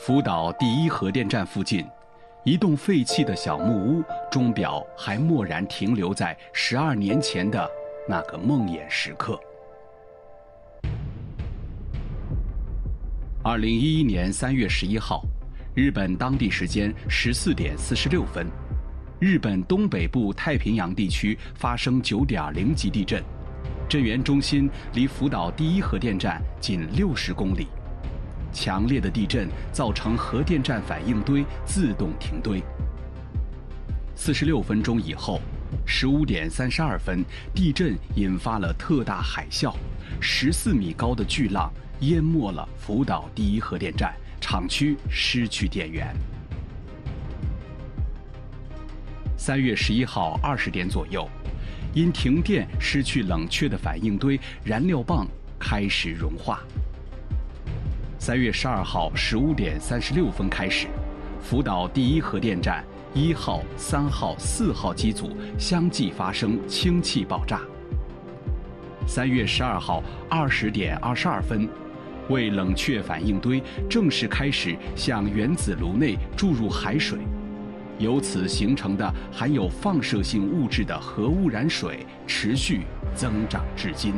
福岛第一核电站附近，一栋废弃的小木屋，钟表还默然停留在12年前的那个梦魇时刻。2011年3月11号，日本当地时间14点46分，日本东北部太平洋地区发生9.0级地震，震源中心离福岛第一核电站仅60公里。强烈的地震造成核电站反应堆自动停堆。46分钟以后，15点32分，地震引发了特大海啸，14米高的巨浪淹没了福岛第一核电站，厂区失去电源。3月11号20点左右，因停电失去冷却的反应堆燃料棒开始融化。3月12号15点36分开始，福岛第一核电站1号、3号、4号机组相继发生氢气爆炸。3月12号20点22分，为冷却反应堆，正式开始向原子炉内注入海水，由此形成的含有放射性物质的核污染水持续增长至今。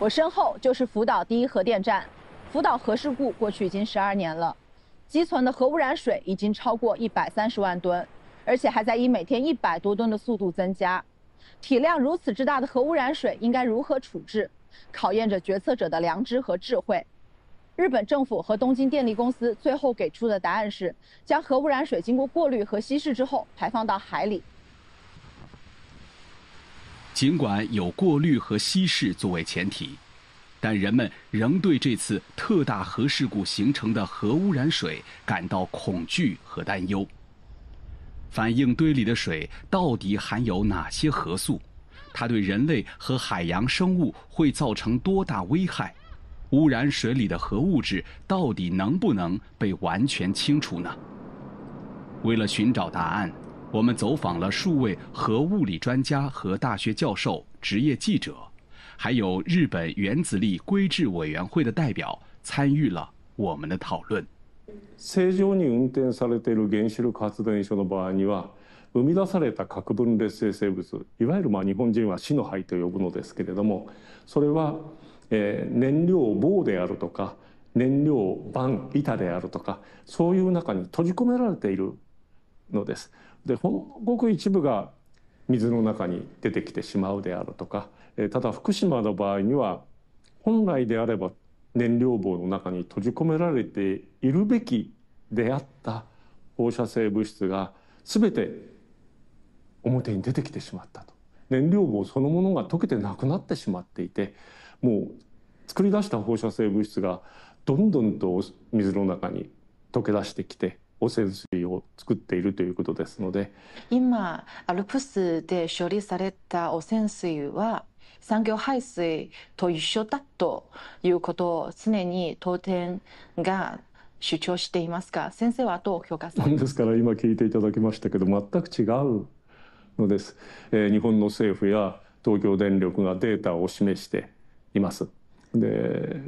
我身后就是福岛第一核电站，福岛核事故过去已经12年了，积存的核污染水已经超过130万吨，而且还在以每天100多吨的速度增加。体量如此之大的核污染水应该如何处置，考验着决策者的良知和智慧。日本政府和东京电力公司最后给出的答案是，将核污染水经过过滤和稀释之后排放到海里。尽管有过滤和稀释作为前提，但人们仍对这次特大核事故形成的核污染水感到恐惧和担忧。反应堆里的水到底含有哪些核素？它对人类和海洋生物会造成多大危害？污染水里的核物质到底能不能被完全清除呢？为了寻找答案，我们走访了数位核物理专家和大学教授、职业记者，还有日本原子力规制委员会的代表参与了我们的讨论。正常に運転されている原子力発電所の場合には、生み出された核分裂性生物、いわゆる日本人は死の灰と呼ぶのですけれども、それは、燃料棒であるとか燃料板板であるとか、そういう中に閉じ込められているのです。で、ほんのごく一部が水の中に出てきてしまうであるとか、ただ福島の場合には本来であれば燃料棒の中に閉じ込められているべきであった放射性物質が全て表に出てきてしまったと。燃料棒そのものが溶けてなくなってしまっていて、もう作り出した放射性物質がどんどんと水の中に溶け出してきて、汚染水を作っているということですので、今アルプスで処理された汚染水は産業排水と一緒だということを常に東電が主張していますが、先生はどう評価されますか？ですから今聞いていただきましたけど、全く違うのです。日本の政府や東京電力がデータを示しています。で、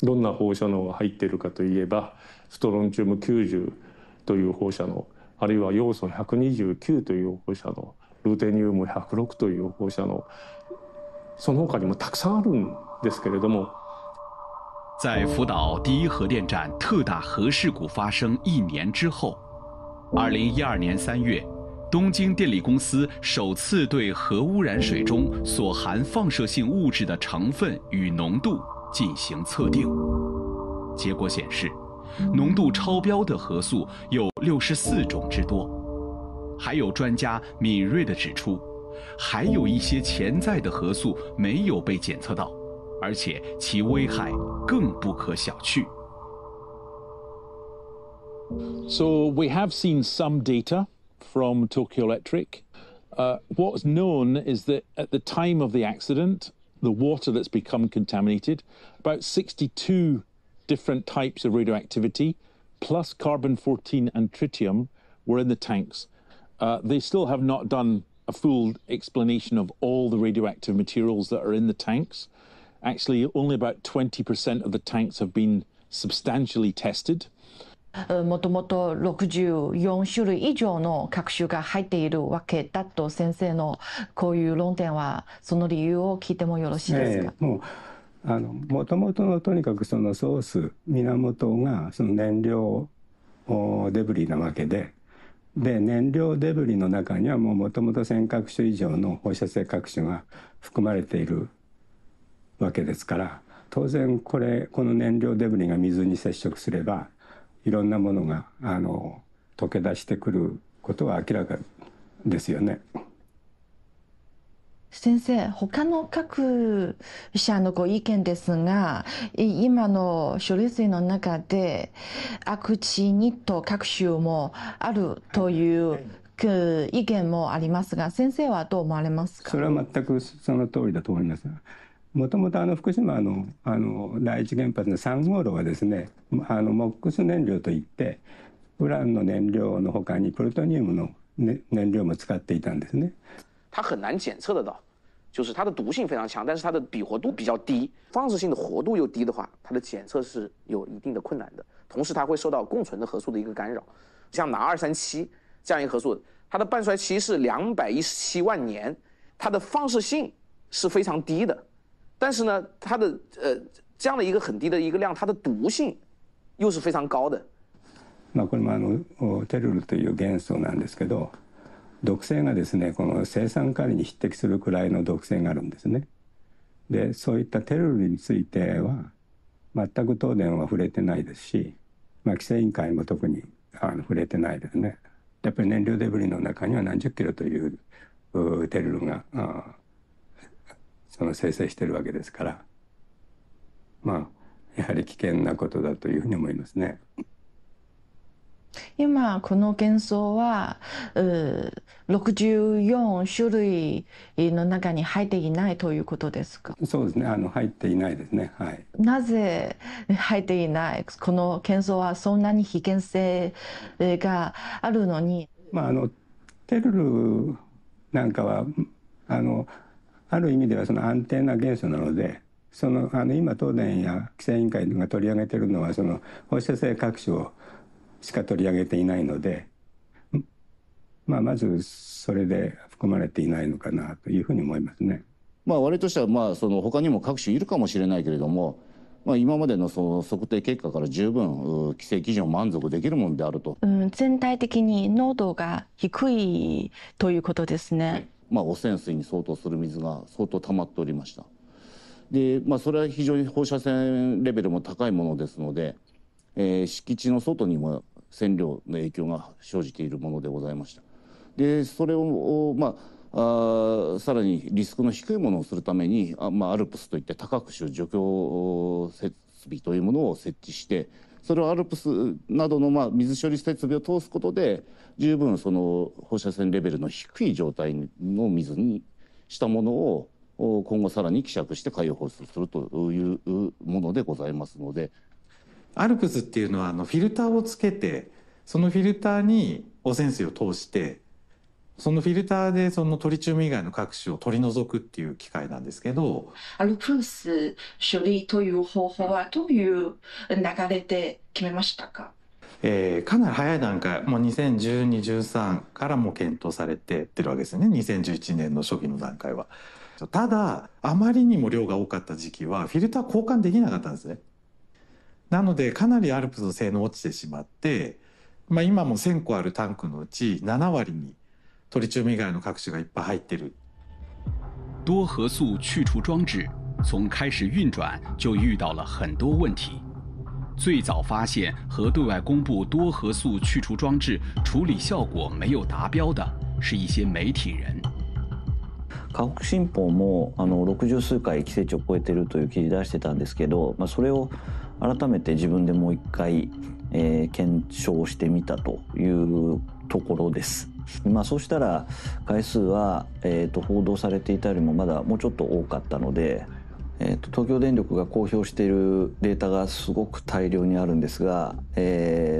どんな放射能が入っているかといえば、ストロンチウム90という放射能、あるいは要素129という放射能、ルテニウム106という放射能、その他にもたくさんあるんですけれども。在福岛第一核电站特大核事故发生1年之后，2012年3月，东京电力公司首次对核污染水中所含放射性物质的成分与浓度进行测定。结果显示，浓度超标的核素有64种之多。还有专家敏锐地指出，还有一些潜在的核素没有被检测到，而且其危害更不可小觑。So we have seen some data from Tokyo Electric. What's known is that at the time of the accident, the water that's become contaminated, about 62 different types of radioactivity, plus carbon-14 and tritium, were in the tanks. They still have not done a full explanation of all the radioactive materials that are in the tanks. Actually, only about 20% of the tanks have been substantially tested. もともと64種類以上の核種が入っているわけだと先生のこういう論点はその理由を聞いてもよろしいですか？もともとのとにかくそのソース源がその燃料デブリなわけで燃料デブリの中にはもともと1000核種以上の放射性核種が含まれているわけですから当然この燃料デブリが水に接触すればいろんなものが溶け出してくることは明らかですよね。先生、他の各社のご意見ですが、今の処理水の中でアクチニット核種もあるという意見もありますが、先生はどう思われますか？それは全くその通りだと思います。もともと福島の第一原発の3号炉はですねモックス燃料といってウランの燃料の他にプルトニウムの、燃料も使っていたんですね。它很难检测得到，就是它的毒性非常强，但是它的比活度比较低，放射性的活度又低的话，它的检测是有一定的困难的。同时，它会受到共存的核素的一个干扰。像拿237这样一个核素，它的半衰期是217万年，它的放射性是非常低的。但是呢，它的这样的一个很低的一个量，它的毒性又是非常高的。これもテルルという元素なんですけど、毒性がですねこの青酸カリに匹敵するくらいの毒性があるんですね。で、そういったテルルについては全く東電は触れてないですし、規制委員会も特に触れてないですね。やっぱり燃料デブリの中には何十キロというテルルが生成しているわけですから、やはり危険なことだというふうに思いますね。今この元素は64種類の中に入っていないということですか？そうですね、入っていないですね。はい。なぜ入っていない？この元素はそんなに危険性があるのに。テルルなんかはある意味ではその安定な元素なので、今東電や規制委員会が取り上げているのはその放射性核種をしか取り上げていないので、まずそれで含まれていないのかなというふうに思いますね。我々としてはその他にも各種いるかもしれないけれども、今までのその測定結果から十分規制基準を満足できるものであると。全体的に濃度が低いということですね。汚染水に相当する水が相当溜まっておりました。で、それは非常に放射線レベルも高いものですので、敷地の外にも線量の影響が生じているものでございました。で、それをさらにリスクの低いものをするためにアルプスといって多核種除去設備というものを設置して、それをアルプスなどの水処理設備を通すことで十分その放射線レベルの低い状態の水にしたものを今後さらに希釈して海洋放出するというものでございますので。アルプスっていうのはフィルターをつけて、そのフィルターに汚染水を通して、そのフィルターでそのトリチウム以外の核種を取り除くっていう機械なんですけど、アルプス処理という方法はどういう流れで決めましたか？かなり早い段階、もう2012、13からも検討されてってるわけですよね。2011年の初期の段階は。ただあまりにも量が多かった時期はフィルター交換できなかったんですね。なのでかなりアルプスの性能落ちてしまって、今も1000個あるタンクのうち7割にトリチウム以外の核種がいっぱい入ってる。多核素去除装置从开始运转就遇到了很多问题。最早发现和对外公布多核素去除装置处理效果没有达标的是一些媒体人。河北新報も60数回規制値を超えているという記事出してたんですけど、それを改めて自分でもう一回、検証してみたというところです。そうしたら回数は、報道されていたよりもまだもうちょっと多かったので、東京電力が公表しているデータがすごく大量にあるんですが、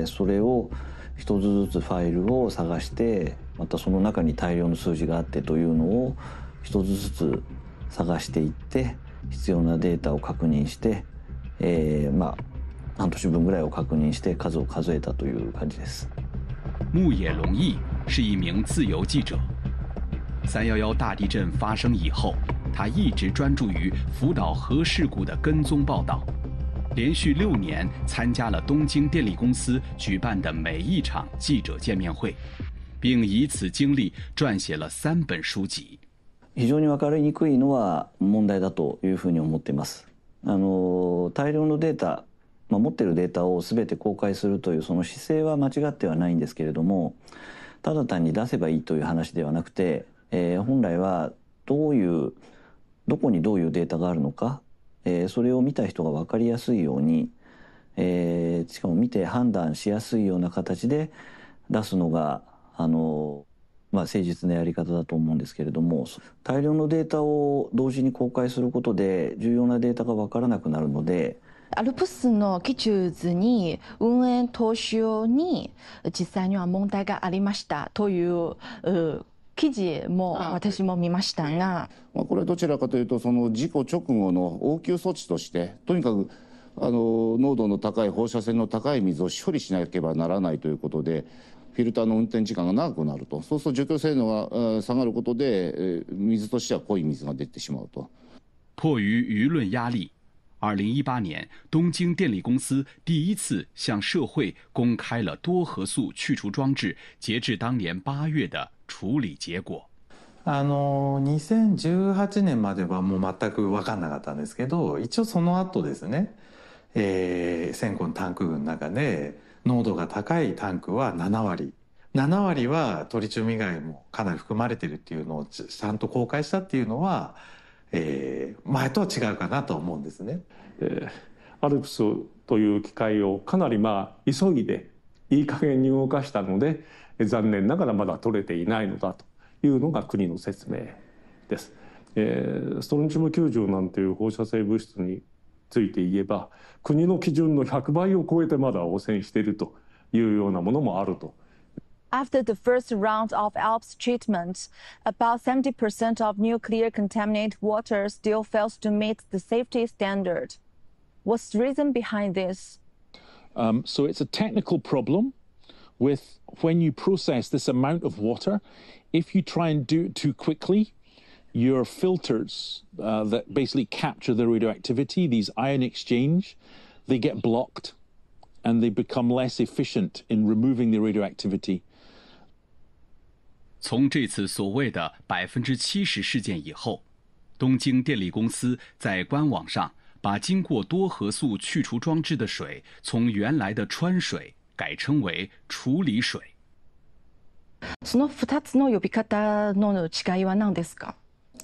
それを、一つずつファイルを探して、またその中に大量の数字があってというのを一つずつ探していって、必要なデータを確認して、半年分ぐらいを確認して数を数えたという感じです。牧野隆义是一名自由记者。311大地震发生以后，他一直专注于福岛核事故的跟踪报道，连续6年参加了东京电力公司举办的每一场记者见面会，并以此经历撰写了3本書籍。非常に分かりにくいのは問題だというふうに思っています。大量のデータ、持っているデータを全て公開するというその姿勢は間違ってはないんですけれども、ただ単に出せばいいという話ではなくて、本来はどこにどういうデータがあるのか、それを見た人が分かりやすいように、しかも見て判断しやすいような形で出すのが誠実なやり方だと思うんですけれども、大量のデータを同時に公開することで重要なデータが分からなくなるので、ALPS の記述図に運営当初に実際には問題がありましたという記事も私も見ましたが、これはどちらかというとその事故直後の応急措置として、とにかく濃度の高い放射線の高い水を処理しなければならないということで、フィルターの運転時間が長くなると、そうすると除去性能が下がることで水としては濃い水が出てしまうと。迫于舆论压力，2018年，东京电力公司第一次向社会公开了多核素去除装置截至当年8月的处理結果。2018年まではもう全く分かんなかったんですけど、一応その後ですね、1000個のタンク群の中で濃度が高いタンクは7割はトリチウム以外もかなり含まれてるっていうのをちゃんと公開したっていうのは、前とは違うかなと思うんですね。ALPS という機械をかなり急いでいい加減に動かしたので、残念ながらまだ取れていないのだというのが国の説明です。ストロンチウム90なんていう放射性物質について言えば、国の基準の100倍を超えてまだ汚染しているというようなものもあると。After the first round of ALPS treatment, about 70% of nuclear contaminated water still fails to meet the safety standard. What's the reason behind this? So it's a technical problem with when you process this amount of water. If you try and do it too quickly, your filters that basically capture the radioactivity, these ion exchange, they get blocked and they become less efficient in removing the radioactivity. 从这次所谓的70%事件以后，东京电力公司在官网上把经过多核素去除装置的水从原来的川水改称为处理水。その2つの呼び方の違いは何ですか？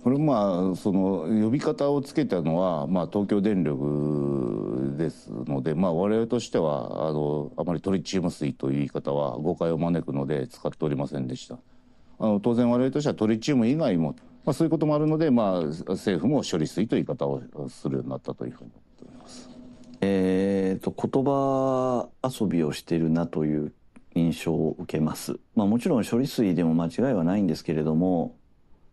これその呼び方をつけたのは、東京電力ですので、我々としてはあまりトリチウム水という言い方は誤解を招くので使っておりませんでした。当然我々としてはトリチウム以外も、そういうこともあるので、政府も処理水という言い方をするようになったというふうに思っております。言葉遊びをしているなという印象を受けます。もちろん処理水でも間違いはないんですけれども、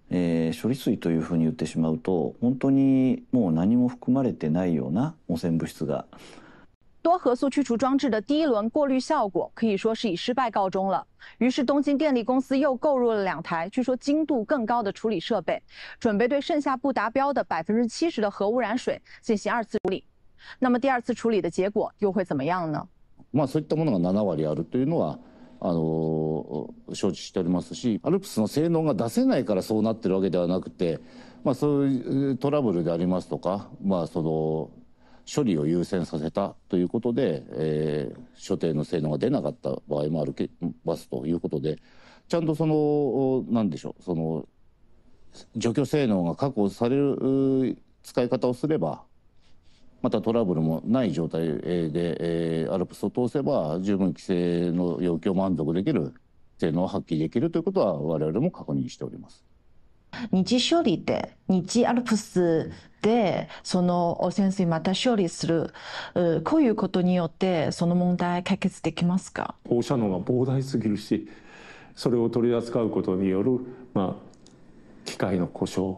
処理水というふうに言ってしまうと本当にもう何も含まれてないような汚染物質が。多核素去除装置的第一轮过滤效果可以说是以失败告终了。于是东京电力公司又购入了2台据说精度更高的处理设备，准备对剩下不达标的70%的核污染水进行2次处理。那么第2次处理的结果又会怎么样呢？そういったものが7割あるというのは承知しておりますし、ALPSの性能が出せないからそうなってるわけではなくて、そういうトラブルでありますとか、その処理を優先させたということで、所定の性能が出なかった場合もあるますということで、ちゃんと何でしょう、その除去性能が確保される使い方をすれば、またトラブルもない状態でALPSを通せば十分規制の要求を満足できる性能を発揮できるということは我々も確認しております。二次処理で、二次アルプスでその汚染水また処理する、こういうことによってその問題解決できますか？放射能が膨大すぎるし、それを取り扱うことによる、機械の故障、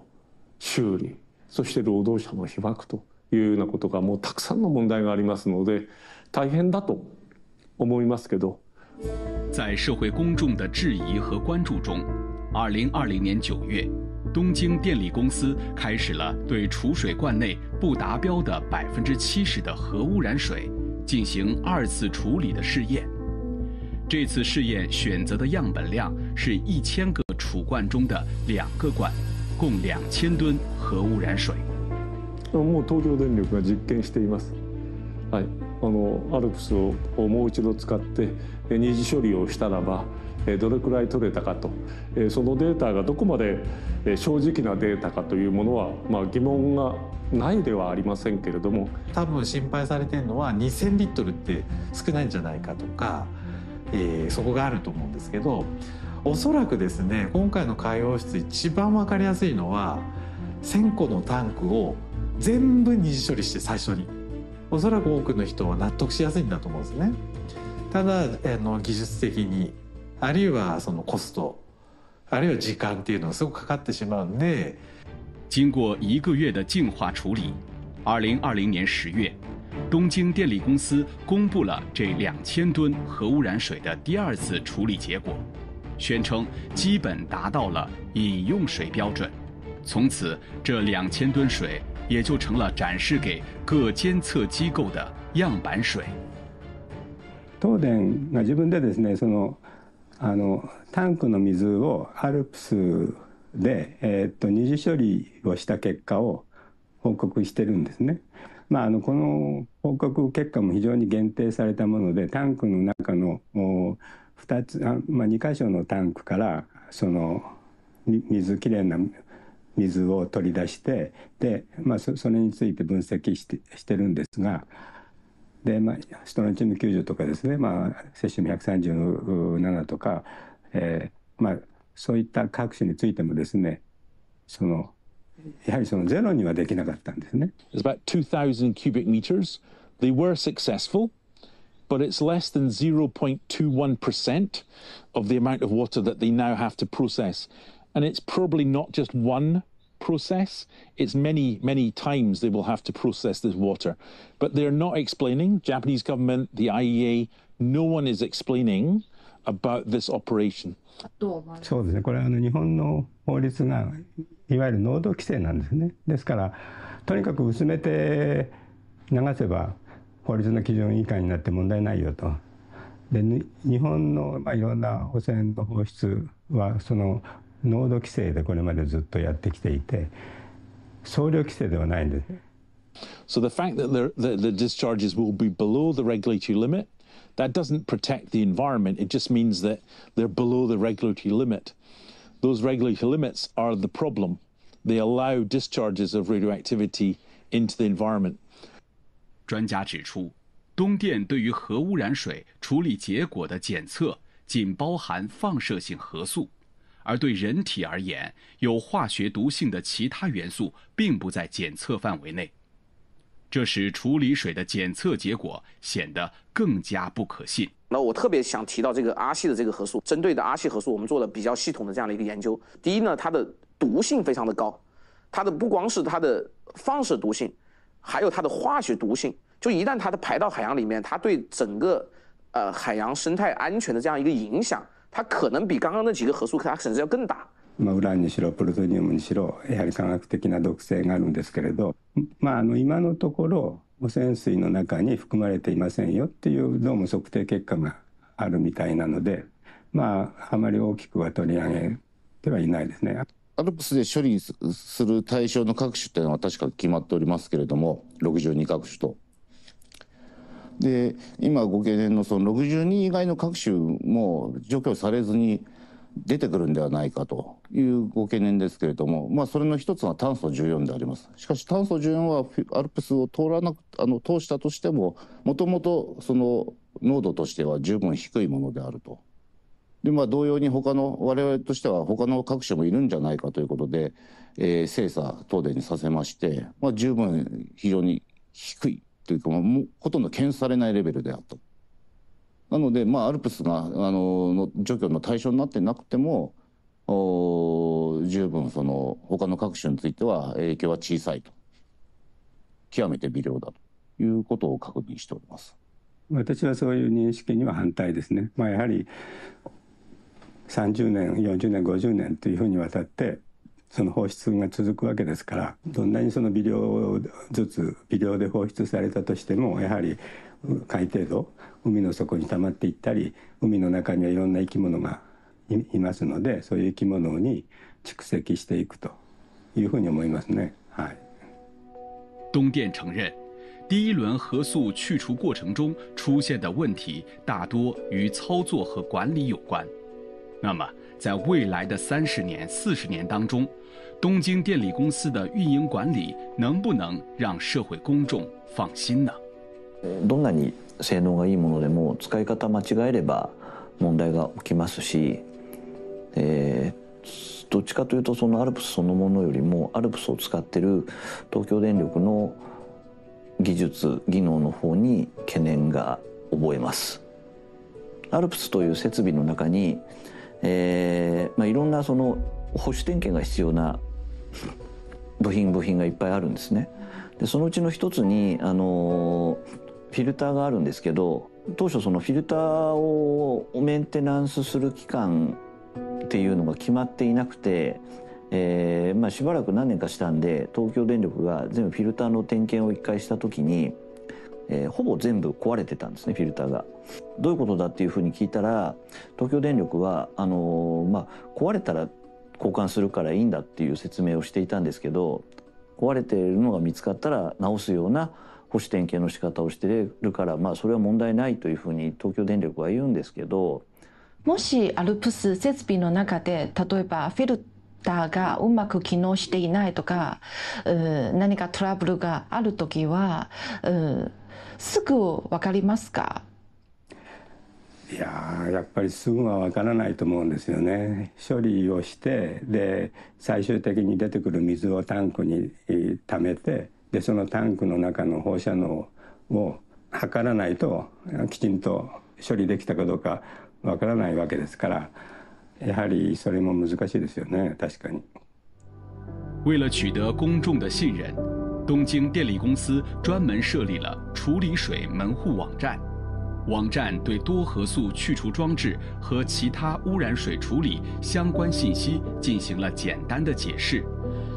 修理、そして労働者の被爆というようなことがもうたくさんの問題がありますので大変だと思いますけど。在社会公众的质疑和关注中，2020年9月，东京电力公司开始了对储水罐内不达标的70%的核污染水进行2次处理的试验。这次试验选择的样本量是1000个储罐中的2个罐，共2000吨核污染水。もう東京電力が実験しています。はい、アルプスをもう一度使って二次処理をしたらばどれくらい取れたかと、そのデータがどこまで正直なデータかというものは、疑問がないではありませんけれども、多分心配されてるのは2000リットルって少ないんじゃないかとか、そこがあると思うんですけど、おそらくですね、今回の海洋放出一番分かりやすいのは1000個のタンクを全部二次処理して最初に、おそらく多くの人は納得しやすいんだと思うんですね。ただ技術的に、あるいはそのコスト、あるいは時間っていうのがすごくかかってしまうんで。经过1个月的净化处理，2020年10月，东京电力公司公布了这2000吨核污染水的第2次处理结果，宣称基本达到了饮用水标准。从此，这2000吨水也就成了展示给各监测機構的样板水。東電が自分でですね、タンクの水をアルプスで、二次処理をした結果を報告してるんですね。この報告結果も非常に限定されたもので、タンクの中の2箇所のタンクからきれいな水を取り出して、で、それについて分析してるんですが、で、ストロンチウム90とかですね、セシウム137とか、そういった各種についてもですね、やはりゼロにはできなかったんですね。It's about 2,000 cubic meters. They were successful, but it's less than 0.21% of the amount of water that they now have to process. And it's probably not just one process, it's many, many times they will have to process this water. But they're not explaining, Japanese government, the IEA, no one is explaining about this operation. そうですね、これは日本の法律がいわゆる濃度規制なんですね。ですからとにかく薄めて流せば法律の基準以下になって問題ないよと。で、日本のいろんな汚染の放出は濃度規制でこれまでずっとやってきていて、総量規制ではないんです。So the fact that the discharges will be below the regulatory limit, that doesn't protect the environment. It just means that they're below the regulatory limit. Those regulatory limits are the problem. They allow discharges of radioactivity into the environment. 专家指出，东电对于核污染水处理结果的检测仅包含放射性核素，而对人体而言，有化学毒性的其他元素并不在检测范围内。这使处理水的检测结果显得更加不可信。那我特别想提到这个阿系的这个核素，针对的阿系核素，我们做了比较系统的这样的一个研究。第一呢，它的毒性非常的高，它的不光是它的放射毒性，还有它的化学毒性。就一旦它的排到海洋里面，它对整个海洋生态安全的这样一个影响，它可能比刚刚那几个核素它甚至要更大。ウランにしろプルトニウムにしろやはり科学的な毒性があるんですけれど、今のところ汚染水の中に含まれていませんよっていうどうも測定結果があるみたいなので、あまり大きくは取り上げてはいないですね。アルプスで処理する対象の各種というのは確か決まっておりますけれども、62各種と。で、今ご懸念のその62以外の各種も除去されずに出てくるんではないかというご懸念ですけれども、それの一つは炭素14であります。しかし炭素14はアルプスを通したとしても、もともとその濃度としては十分低いものであるとで同様に我々としては他の各社もいるんじゃないかということで、精査東電にさせまして、十分非常に低いというか、もうほとんど検出されないレベルであった。なので、ALPS がの除去の対象になってなくても十分他の各種については影響は小さいと、極めて微量だということを確認しております。私はそういう認識には反対ですね。やはり30年40年50年というふうにわたってその放出が続くわけですから、どんなに微量ずつ微量で放出されたとしても、やはり海底度海の底に溜まっていったり、海の中にはいろんな生き物がいますので、そういう生き物に蓄積していくというふうに思いますね。はい。东电承认，第一轮核素去除过程中出现的问题大多与操作和管理有关。那么，在未来的30年、40年当中，东京电力公司的运营管理能不能让社会公众放心呢？どんなに性能がいいものでも使い方間違えれば問題が起きますし、どっちかというとそのALPSそのものよりもALPSを使っている東京電力の技術技能の方に懸念が覚えます。ALPSという設備の中に、いろんな保守点検が必要な部品がいっぱいあるんですね。でそのうちの一つにフィルターがあるんですけど、当初そのフィルターをメンテナンスする期間っていうのが決まっていなくて、しばらく何年かしたんで東京電力が全部フィルターの点検を1回した時に、ほぼ全部壊れてたんですね、フィルターが。どういうことだっていうふうに聞いたら、東京電力は壊れたら交換するからいいんだっていう説明をしていたんですけど、壊れているのが見つかったら直すような保守点検の仕方をしているから、それは問題ないというふうに東京電力は言うんですけど、もしALPS設備の中で例えばフィルターがうまく機能していないとか、何かトラブルがあるときは、すぐ分かりますか？いやっぱりすぐは分からないと思うんですよね。処理をしてで最終的に出てくる水をタンクに溜めて、でそのタンクの中の放射能を測らないときちんと処理できたかどうか分からないわけですから、やはりそれも難しいですよね。確かに。为了取得公众的信任，东京电力公司专门设立了处理水门户网站。网站对多核素去除装置和其他污染水处理相关信息进行了简单的解释，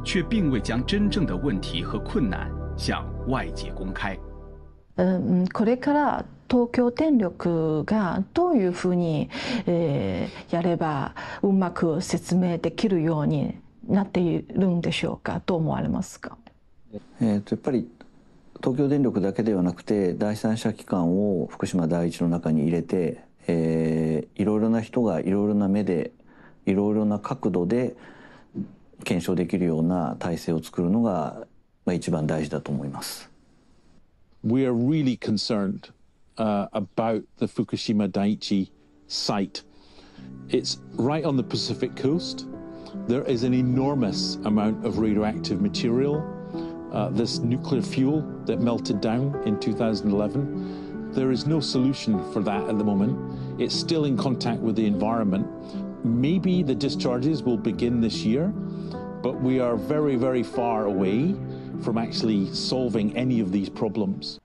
却并未将真正的问题和困难向外界公开。これから東京電力がどういうふうに、やればうまく説明できるようになっているんでしょうか。どう思われますか？やっぱり東京電力だけではなくて第三者機関を福島第一の中に入れて、いろいろな人がいろいろな目でいろいろな角度で検証できるような体制を作るのが一番大事だと思います。We are really concerned about the Fukushima Daiichi site. It's right on the Pacific coast. There is an enormous amount of radioactive material. This nuclear fuel that melted down in 2011. There is no solution for that at the moment. It's still in contact with the environment. Maybe the discharges will begin this year, but we are very, very far away from actually solving any of these problems.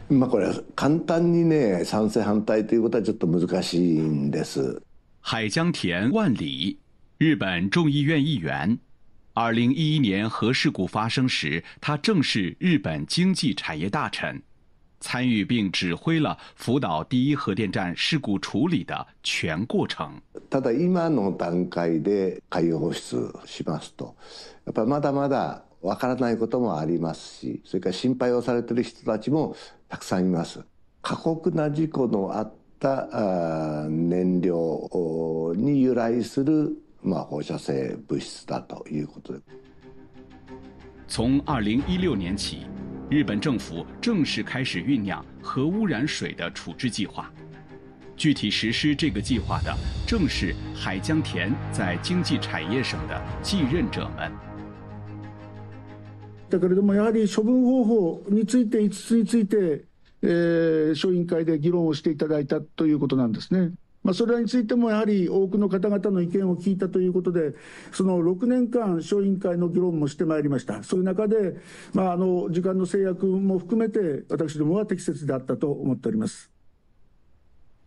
これ簡単にね賛成反対ということはちょっと難しいんです。海江田万里，日本众议院议员。2011年核事故发生时，他正是日本经济产业大臣，参与并指挥了福岛第一核电站事故处理的全过程。ただ今の段階で海洋放出しますと、やっぱりまだまだわからないこともありますし、それから心配をされている人たちもたくさんいます。過酷な事故のあった燃料に由来する放射性物質だということで。从2016年起，日本政府正式开始酝酿核污染水的处置计划。具体实施这个计划的正是海江田在经济产业省的继任者们。だけれども、やはり処分方法について、5つについて、小委員会で議論をしていただいたということなんですね。それらについてもやはり多くの方々の意見を聞いたということで、その6年間、小委員会の議論もしてまいりました。そういう中で、時間の制約も含めて、私どもは適切であったと思っております。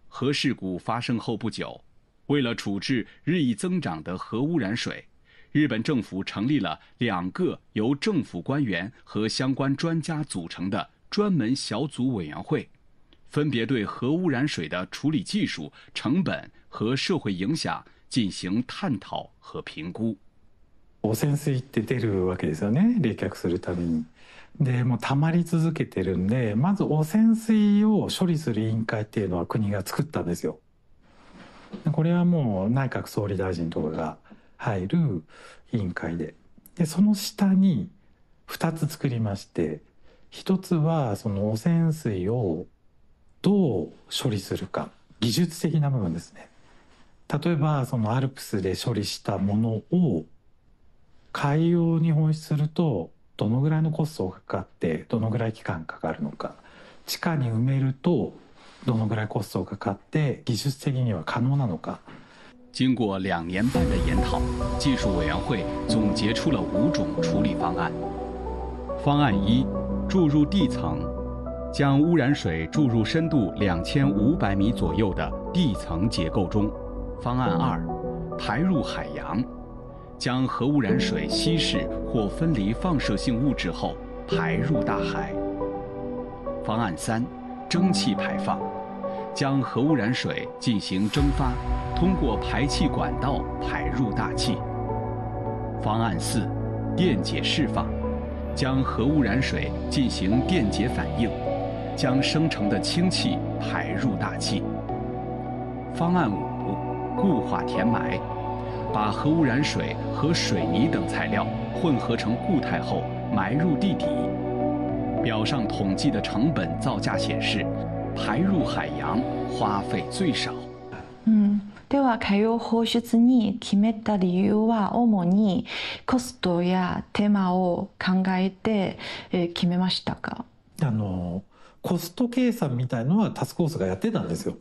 核事故发生后不久，为了处置日益增长的核污染水，日本政府成立了2个由政府官员和相关专家组成的专门小组委员会。分别对核污染水的处理技术、成本和社会影响进行探讨和评估。汚染水って出るわけですよね、冷却するために。でもう溜まり続けてるんで、まず汚染水を処理する委員会っていうのは国が作ったんですよ。これはもう内閣総理大臣とかが入る委員会で、その下に2つ作りまして、1つはその汚染水をどう処理するか、技術的な部分ですね。例えばそのアルプスで処理したものを海洋に放出するとどのぐらいのコストがかかってどのぐらい期間かかるのか、地下に埋めるとどのぐらいコストがかかって技術的には可能なのか。经过2年半的研讨，技术委员会总结出了5种处理方案。方案1：注入地层。将污染水注入深度2500米左右的地层结构中。方案2：排入海洋，将核污染水稀释或分离放射性物质后排入大海。方案3：蒸汽排放，将核污染水进行蒸发，通过排气管道排入大气。方案4：电解释放，将核污染水进行电解反应，将生成的氢气排入大气。方案5：固化填埋，把核污染水和水泥等材料混合成固态后埋入地底。表上统计的成本造价显示，排入海洋花费最少。では海洋放出に決めた理由は主にコストや手間を考えて決めましたか？コスト計算みたいのはタスクフォースがやってたんですよ。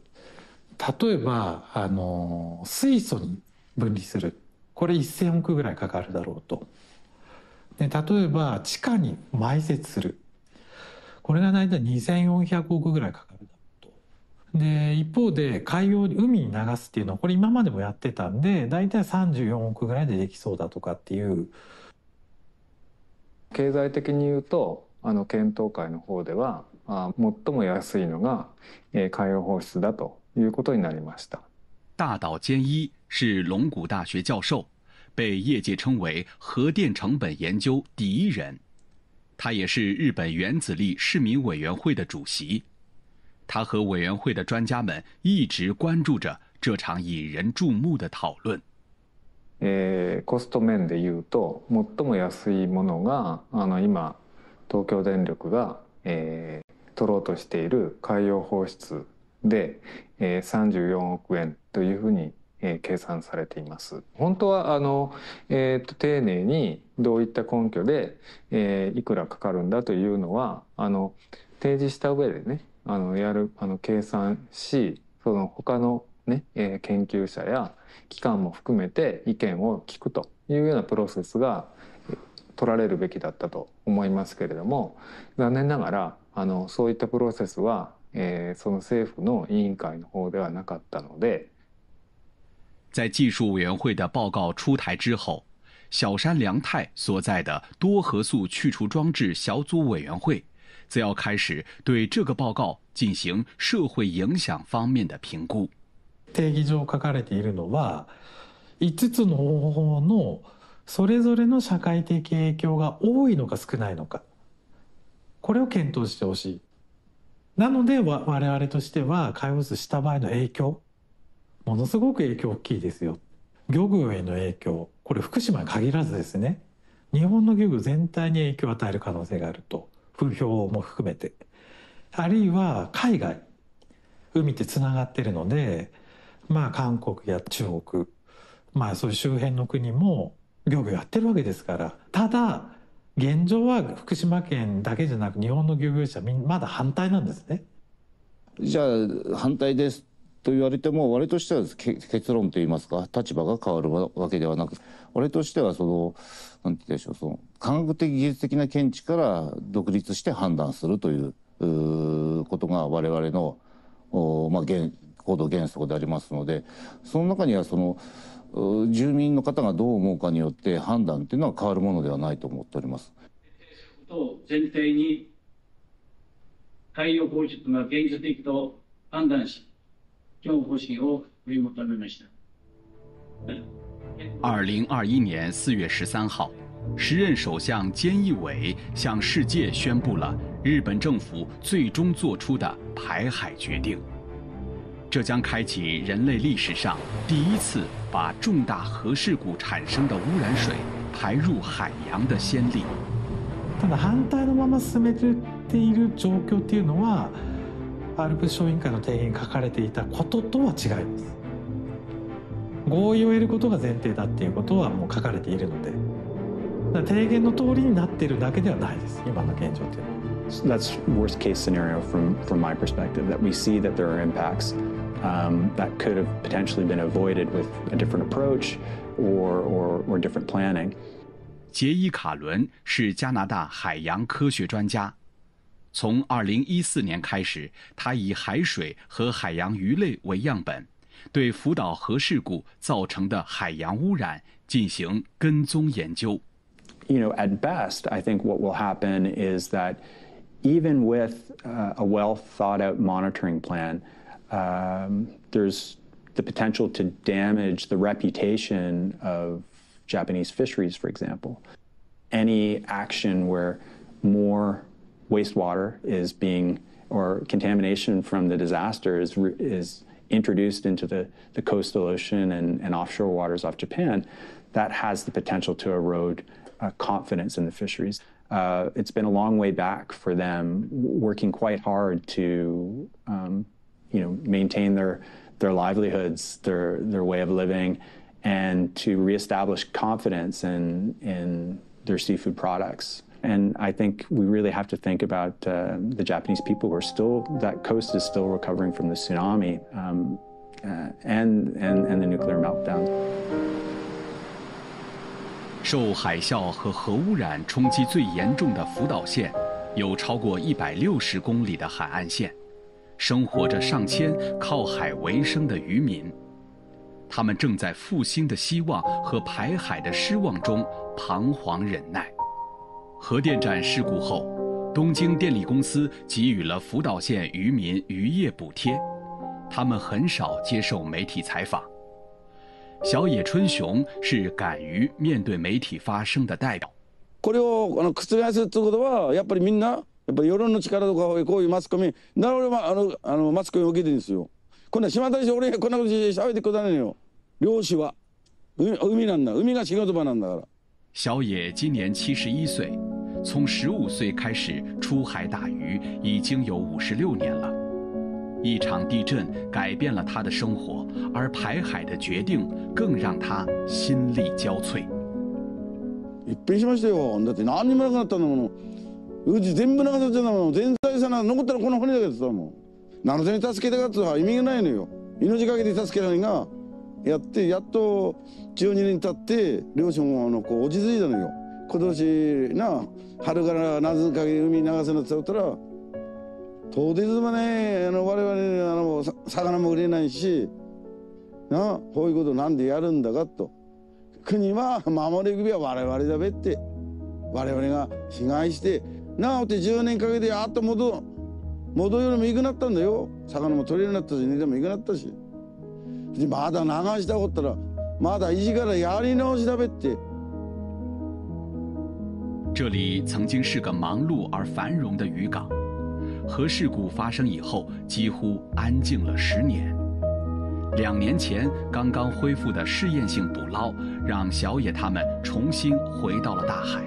例えば水素に分離する、これ1000億ぐらいかかるだろうと。で例えば地下に埋設する、これが大体2400億ぐらいかかるだろうと。で一方で海洋に海に流すっていうのはこれ今までもやってたんで、大体34億ぐらいでできそうだとかっていう。経済的に言うと検討会の方では最も安いのが海洋放出だということになりました。大岛健一是龙谷大学教授，被业界称为核电成本研究第一人。他也是日本原子力市民委员会的主席。他和委员会的专家们一直关注着这场引人注目的讨论。コスト面で言うと最も安いものが今東京電力が、取ろうとしている海洋放出で、34億円というふうに、計算されています。本当は丁寧にどういった根拠で、いくらかかるんだというのは提示した上でね計算し、その他のね、研究者や機関も含めて意見を聞くというようなプロセスが取られるべきだったと思いますけれども、残念ながらそういったプロセスは、その政府の委員会の方ではなかったので。在技术委员会的报告出台之后，小山良太所在的多核素去除装置小组委员会则要开始对这个报告进行社会影响方面的评估。定義上書かれているのは5つの方法のそれぞれの社会的影響が多いのか少ないのか、これを検討してほしい。なので我々としては海洋放出した場合の影響、ものすごく影響大きいですよ。漁業への影響、これ福島に限らずですね、日本の漁業全体に影響を与える可能性があると、風評も含めて。あるいは海外、海ってつながってるので、韓国や中国、そういう周辺の国も漁業やってるわけですから。ただ現状は福島県だけじゃなく日本の漁業者はまだ反対なんですね。じゃあ反対ですと言われても、我としては結論といいますか、立場が変わるわけではなく、我としてはなんて言うんでしょう、科学的技術的な見地から独立して判断するということが我々の行動原則でありますので、その中には住民の方がどう思うかによって判断というのは変わるものではないと思っております。前提に海洋放出が現実的と判断し、基本方針を取り求めました。2021年4月13号，时任首相菅义伟向世界宣布了日本政府最终做出的排海决定。这将开启人类历史上第一次把重大核事故产生的污染水排入海洋的先例。ただ反対のまま進めている状況っていうのは、ALPS小委員会の提言に書かれていたこととは違います。合意を得ることが前提だっていうことはもう書かれているので、提言の通りになっているだけではないです、今の現状っていうのは。That's worst case scenario from my perspective, that we see that there are impacts that could have potentially been avoided with a different approach or different planning. 杰伊·卡伦是加拿大海洋科学专家。从2014年开始，他以海水和海洋鱼类为样本，对福岛核事故造成的海洋污染进行跟踪研究。At best, I think what will happen is that even with a well thought out monitoring plan, there's the potential to damage the reputation of Japanese fisheries, for example. Any action where more wastewater is being, or contamination from the disaster is introduced into the coastal ocean and offshore waters off Japan, that has the potential to erode confidence in the fisheries. It's been a long way back for them, working quite hard to, maintain their livelihoods, their way of living, and to reestablish confidence in their seafood products. And I think we really have to think about the Japanese people who are still, that coast is still recovering from the tsunami and the nuclear meltdown. 受海啸和核污染冲击最严重的福岛县，有超过160公里的海岸线，生活着上千靠海为生的渔民。他们正在复兴的希望和排海的失望中彷徨忍耐。核电站事故后，东京电力公司给予了福岛县渔民渔业补贴，他们很少接受媒体采访。小野春雄是敢于面对媒体发声的代表。これを覆すということは、やっぱりみんなやっぱり世論の力とかこういうマスコミ、なら俺はマスコミを受けてるんですよ。こんな島田氏俺こんなこと喋ってくださいよ。漁師は海なんだ、海が仕事場なんだから。小野今年71岁，从15岁开始出海打鱼，已经有56年了。一场地震改变了他的生活，而排海的决定更让他心力交瘁。一変しましたよ。だって何にもなくなったんだもの。うち全部流されちゃったもの。全財産が残ったらこの船だけだったもん。何のために助けたかっていうのは意味がないのよ。命かけて助けないがやってやっと12年経って両親もこう落ち着いたのよ。今年な春から夏かけ海流せなって言ったら。とてつもね我々魚も売れないしな、こういうことなんでやるんだかと。国は守り首は我々だべって、我々が被害してなおって10年かけてやっと元よりもいくなったんだよ。魚も取れるようになったし、ネタもいくなったし、まだ流したこったらまだ一からやり直しだべって。这里曾经是个忙碌而繁荣的渔港。核事故发生以后，几乎安静了10年。2年前刚刚恢复的试验性捕捞，让小野他们重新回到了大海，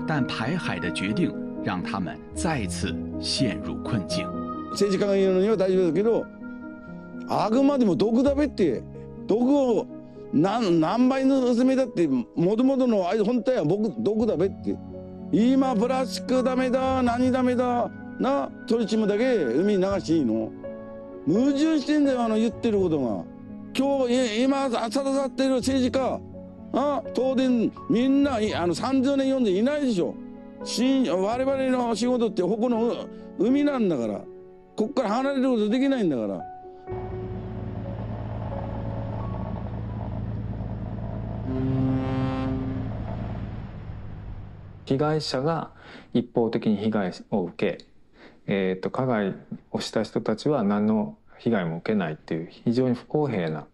但排海的决定让他们再次陷入困境。政治家が言うのには大丈夫だけど、あくまでも毒だべって毒を何倍の薄めだってもともとの本体は毒だべって今プラスチックダメだ何ダメだなトリチウムだけ海に流していいの矛盾してんだよ言ってることが今日戦ってる政治家東電みんな30年40年いないでしょ我々の仕事ってここの海なんだからこっから離れることできないんだから。被害者が一方的に被害を受け、加害をした人たちは何の被害も受けないっていう非常に不公平な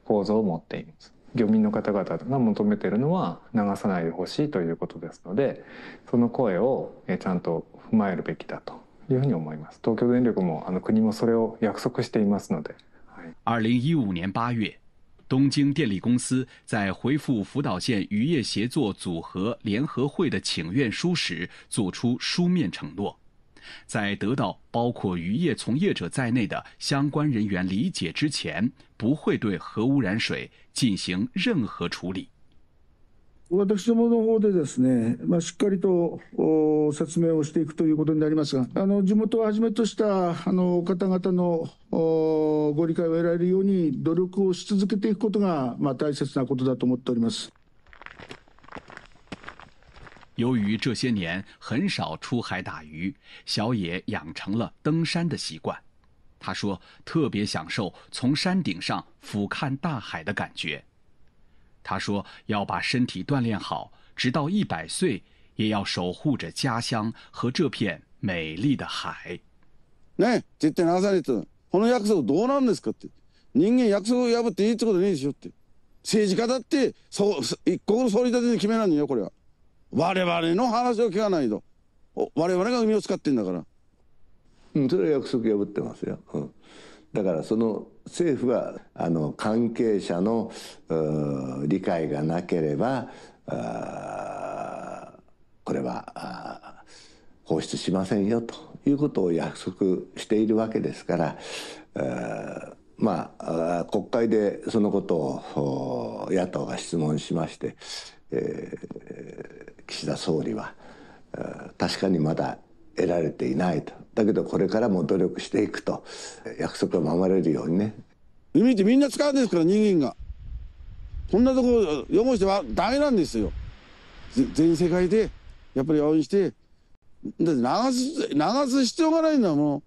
構造を持っています。漁民の方々が求めているのは流さないでほしいということですので、その声をちゃんと踏まえるべきだというふうに思います。東京電力も国もそれを約束していますので。2015年8月。东京电力公司在回复福岛县渔业协作组合联合会的请愿书时，作出书面承诺，在得到包括渔业从业者在内的相关人员理解之前，不会对核污染水进行任何处理。私どもの方でですね、しっかりと説明をしていくということになりますが、地元をはじめとした方々のご理解を得られるように努力をし続けていくことが大切なことだと思っております。由于这些年很少出海打鱼，小野养成了登山的习惯。他说，特别享受从山顶上俯瞰大海的感觉。他说，要把身体锻炼好，直到100岁，也要守护着家乡和这片美麗的海。ね、絶対流されてる。この約束どうなんですかって。人間約束を破っていいってことないでしょって。政治家だって一国の総理大臣で決めないのよこれは。我々の話を聞かないと。我々が海を使ってんだから。それは約束破ってますよ。だからその政府が関係者の理解がなければこれは放出しませんよということを約束しているわけですから国会でそのことを野党が質問しまして、岸田総理は確かにまだ得られていないと。だけどこれからも努力していくと約束を守れるようにね。海ってみんな使うんですから人間が。こんなとこ汚してはダメなんですよ。全世界でやっぱり応援してだって流す必要がないんだもん。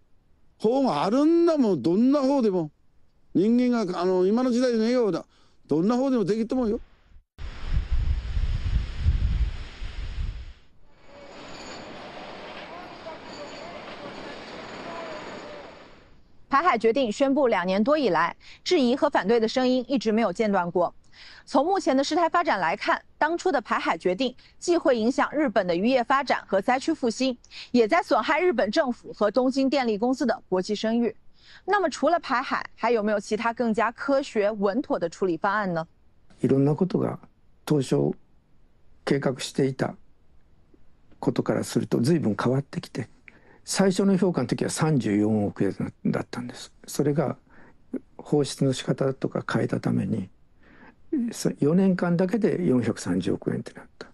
法があるんだもん。どんな法でも人間が今の時代の笑顔だどんな法でもできると思うよ。排海决定宣布2年多以来，质疑和反对的声音一直没有间断过。从目前的事态发展来看，当初的排海决定既会影响日本的渔业发展和灾区复兴，也在损害日本政府和东京电力公司的国际声誉。那么，除了排海，还有没有其他更加科学稳妥的处理方案呢？いろんなことが当初計画していたことからすると随分変わってきて。最初の評価の時は34億円だったんです。それが放出の仕方とか変えたために4年間だけで430億円ってなった。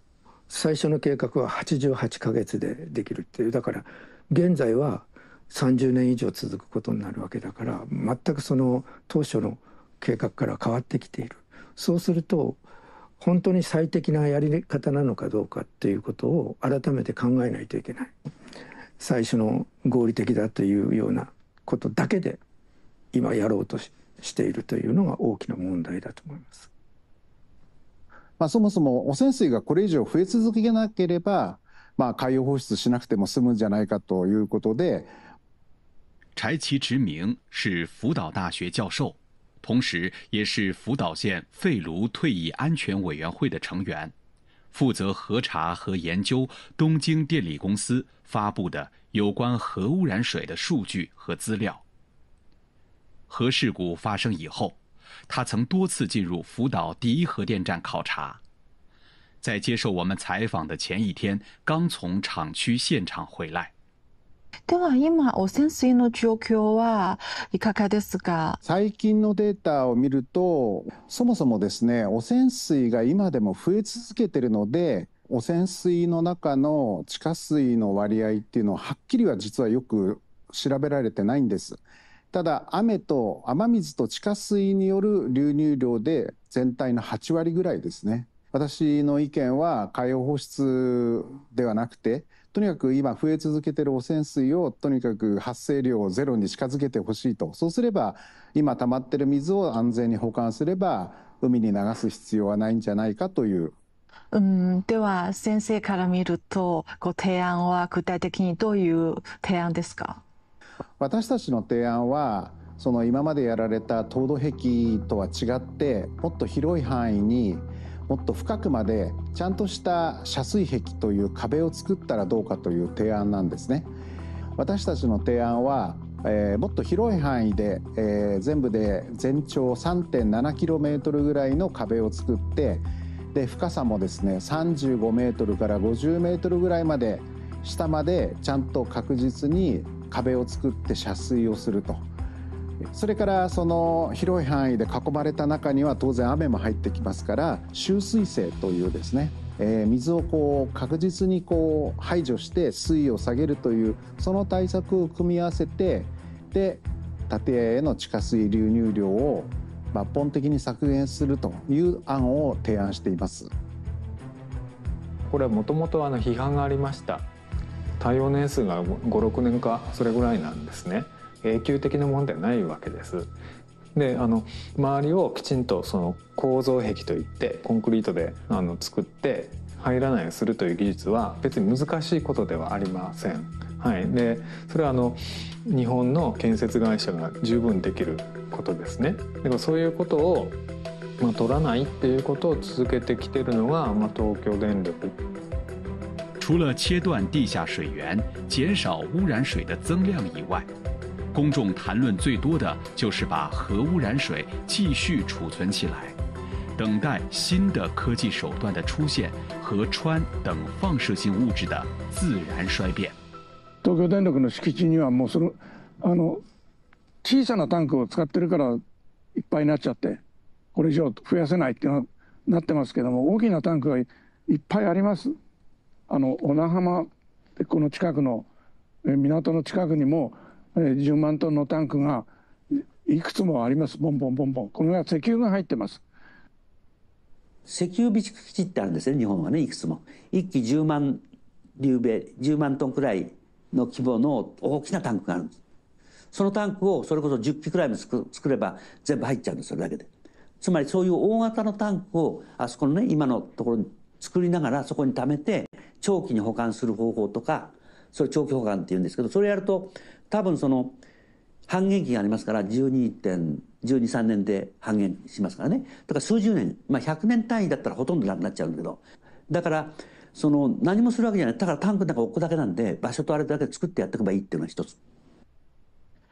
最初の計画は88ヶ月でできるっていう。だから現在は30年以上続くことになるわけだから全くその当初の計画から変わってきている。そうすると本当に最適なやり方なのかどうかっていうことを改めて考えないといけない。最初の合理的だというようなことだけで今やろうとしているというのが大きな問題だと思います。そもそも汚染水がこれ以上増え続けなければ、海洋放出しなくても済むんじゃないかということで。柴崎直明是福岛大学教授，同时也是福岛县废炉退役安全委员会的成员。负责核查和研究东京电力公司发布的有关核污染水的数据和资料。核事故发生以后，他曾多次进入福岛第一核电站考察。在接受我们采访的前一天，刚从厂区现场回来。では今汚染水の状況はいかがですか？最近のデータを見ると、そもそもですね、汚染水が今でも増え続けているので、汚染水の中の地下水の割合っていうのははっきりは実はよく調べられてないんです。ただ雨水と地下水による流入量で全体の8割ぐらいですね。私の意見は海洋放出ではなくて、とにかく今増え続けている汚染水をとにかく発生量をゼロに近づけてほしいと。そうすれば今溜まっている水を安全に保管すれば海に流す必要はないんじゃないかという。では先生から見るとご提案は具体的にどういう提案ですか？私たちの提案はその今までやられた凍土壁とは違って、もっと広い範囲にもっと深くまでちゃんとした遮水壁という壁を作ったらどうかという提案なんですね。私たちの提案は、もっと広い範囲で、全部で全長 3.7km ぐらいの壁を作って、で深さもですね35メートルから50メートルぐらいまで下までちゃんと確実に壁を作って遮水をすると。それからその広い範囲で囲まれた中には当然雨も入ってきますから、集水性というですね、水をこう確実にこう排除して水位を下げるというその対策を組み合わせて、で建屋への地下水流入量を抜本的に削減するという案を提案しています。これはもともと批判がありました。耐用年数が5、6年かそれぐらいなんですね。永久的なものではないわけです。で周りをきちんとその構造壁といってコンクリートで作って入らないようにするという技術は別に難しいことではありません。はい、でそれは日本の建設会社が十分できることですね。だからそういうことを、取らないっていうことを続けてきているのが、東京電力。除了切断地下水源、减少污染水的增量以外，公众谈论最多的就是把核污染水继续储存起来，等待新的科技手段的出现和氚等放射性物质的自然衰变。東京電力の敷地にはもう小さなタンクを使ってるからいっぱいになっちゃって、これ以上増やせないってなってますけども、大きなタンクがいっぱいあります。小名浜でこの近くの港の近くにも10万トンのタンクがいくつもあります。ボンボンボンボン。これは石油が入ってます。石油備蓄基地ってあるんですね、日本はね。いくつも1基10万トンくらいの規模の大きなタンクがあるんです。そのタンクをそれこそ10基くらいも作れば全部入っちゃうんです、それだけで。つまりそういう大型のタンクをあそこのね今のところに作りながらそこに貯めて長期に保管する方法とか、それ長期保管っていうんですけど、それやると多分その半減期がありますから、12、3年で半減しますからね。だから数十年、100年単位だったらほとんどなくなっちゃうんだけど、だから何もするわけじゃない。だからタンクの中置くだけなんで、場所とあれだけ作ってやっていけばいいっていうのが一つ。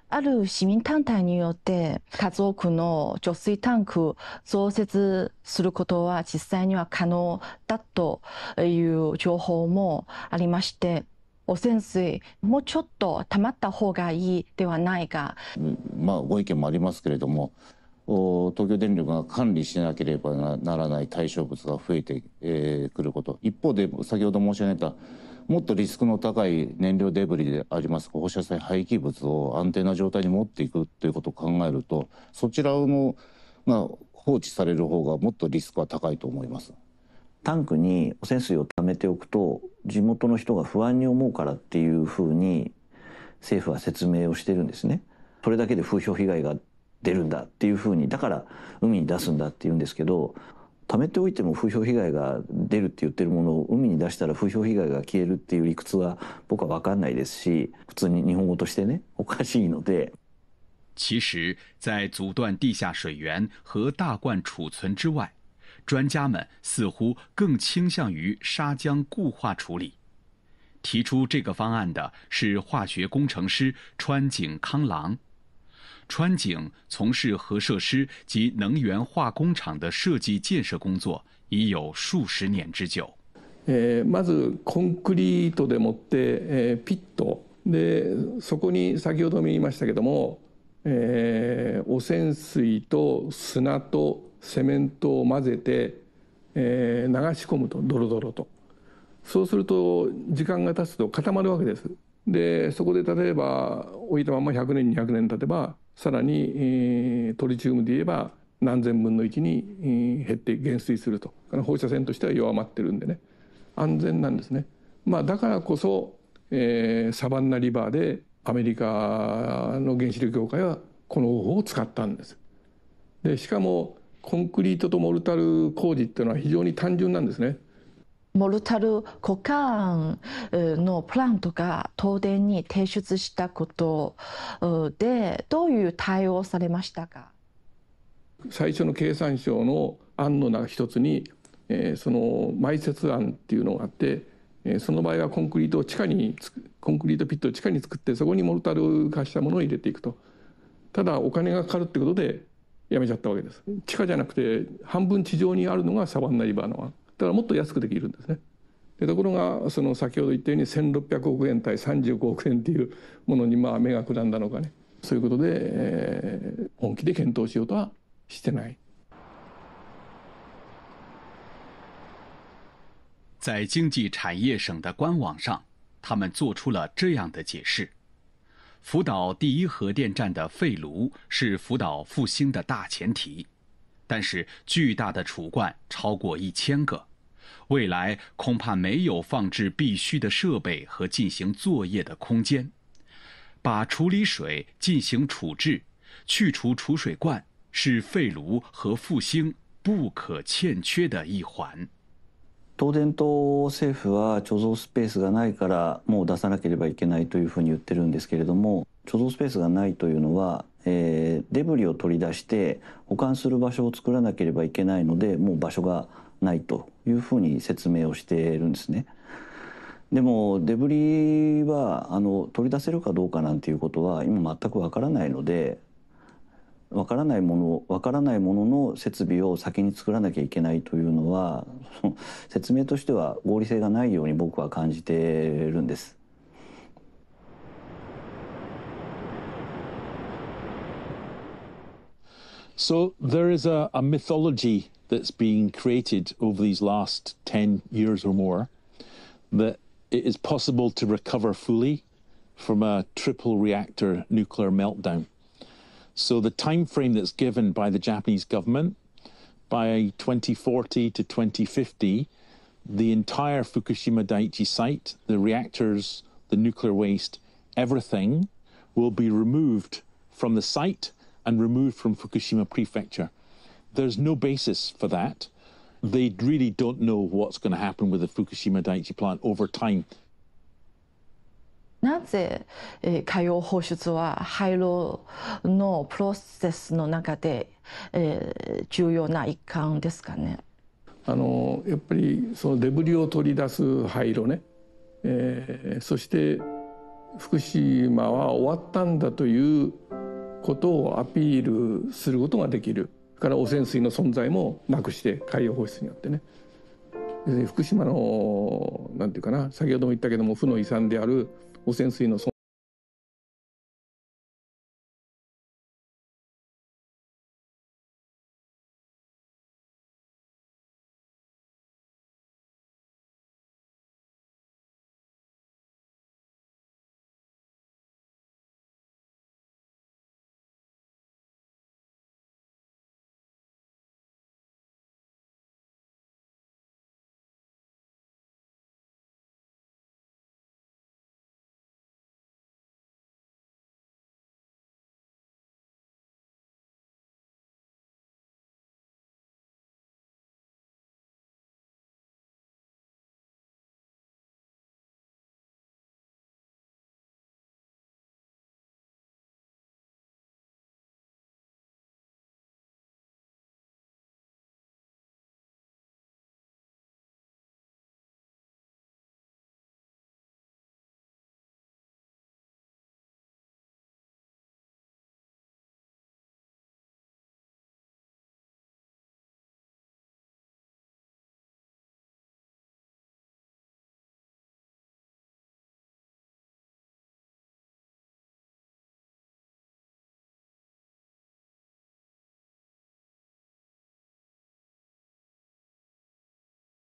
ある市民団体によって数多くの貯水タンク増設することは実際には可能だという情報もありまして、汚染水もうちょっと溜まった方がいいではないか。ご意見もありますけれども、東京電力が管理しなければならない対象物が増えてくること。一方で先ほど申し上げたもっとリスクの高い燃料デブリであります放射性廃棄物を安定な状態に持っていくということを考えると、そちらのが放置される方がもっとリスクは高いと思います。タンクに汚染水を溜めておくと地元の人が不安に思うからっていうふうに政府は説明をしてるんですね。それだけで風評被害が出るんだっていうふうに、だから海に出すんだっていうんですけど、溜めておいても風評被害が出るって言ってるものを海に出したら風評被害が消えるっていう理屈は僕は分かんないですし、普通に日本語としてねおかしいので。其实在阻断地下水源和大灌储存之外，专家们似乎更倾向于砂浆固化处理。提出这个方案的是化学工程师川井康郎。川井从事核设施及能源化工厂的设计建设工作已有数十年之久。まずコンクリートでもってピットでそこに先ほども言いましたけども、汚染水と砂とセメントを混ぜて、流し込むとドロドロと。そうすると時間が経つと固まるわけです。でそこで例えば置いたまま100年200年経てばさらに、トリチウムで言えば何千分の1に、減って減衰すると。放射線としては弱まってるんでね安全なんですね。だからこそ、サバンナリバーでアメリカの原子力協会はこの方法を使ったんです。でしかもコンクリートとモルタル工事っていうのは非常に単純なんですね。モルタル交換のプラントが東電に提出したことでどういう対応をされましたか？最初の経産省の案の一つに、その埋設案っていうのがあって、その場合はコンクリートピットを地下に作ってそこにモルタル化したものを入れていくと。ただお金がかかるってことでやめちゃったわけです。地下じゃなくて半分地上にあるのがサバンナリバーの案だからもっと安くできるんですね。でところがその先ほど言ったように1600億円対35億円っていうものに目がくらんだのかね、そういうことで、本気で検討しようとはしてない。在经济产业省的官网上，他们做出了这样的解释：福岛第一核电站的废炉是福岛复兴的大前提，但是巨大的储罐超过1000个，未来恐怕没有放置必须的设备和进行作业的空间。把处理水进行处置，去除储水罐，是废炉和复兴不可欠缺的一環。東電と政府は貯蔵スペースがないからもう出さなければいけないというふうに言ってるんですけれども、貯蔵スペースがないというのは、デブリを取り出して保管する場所を作らなければいけないのでもう場所がないというふうに説明をしているんですね。でもデブリは取り出せるかどうかなんていうことは今全くわからないので、わからないものの設備を先に作らなきゃいけないというのは説明としては合理性がないように僕は感じているんです。So there is a mythology that's being created over these last 10 years or more that it is possible to recover fully from a triple reactor nuclear meltdown. So the time frame that's given by the Japanese government, by 2040 to 2050, the entire Fukushima Daiichi site, the reactors, the nuclear waste, everything will be removed from the site and removed from Fukushima Prefecture. There's no basis for that. They really don't know what's going to happen with the Fukushima Daiichi plant over time. なぜ海洋放出は廃炉のプロセスの中で重要な一環ですかね。やっぱりそのデブリを取り出す廃炉ね、そして福島は終わったんだということをアピールすることができる。から汚染水の存在もなくして海洋放出によってね。福島のなんていうかな、先ほども言ったけども負の遺産である汚染水の存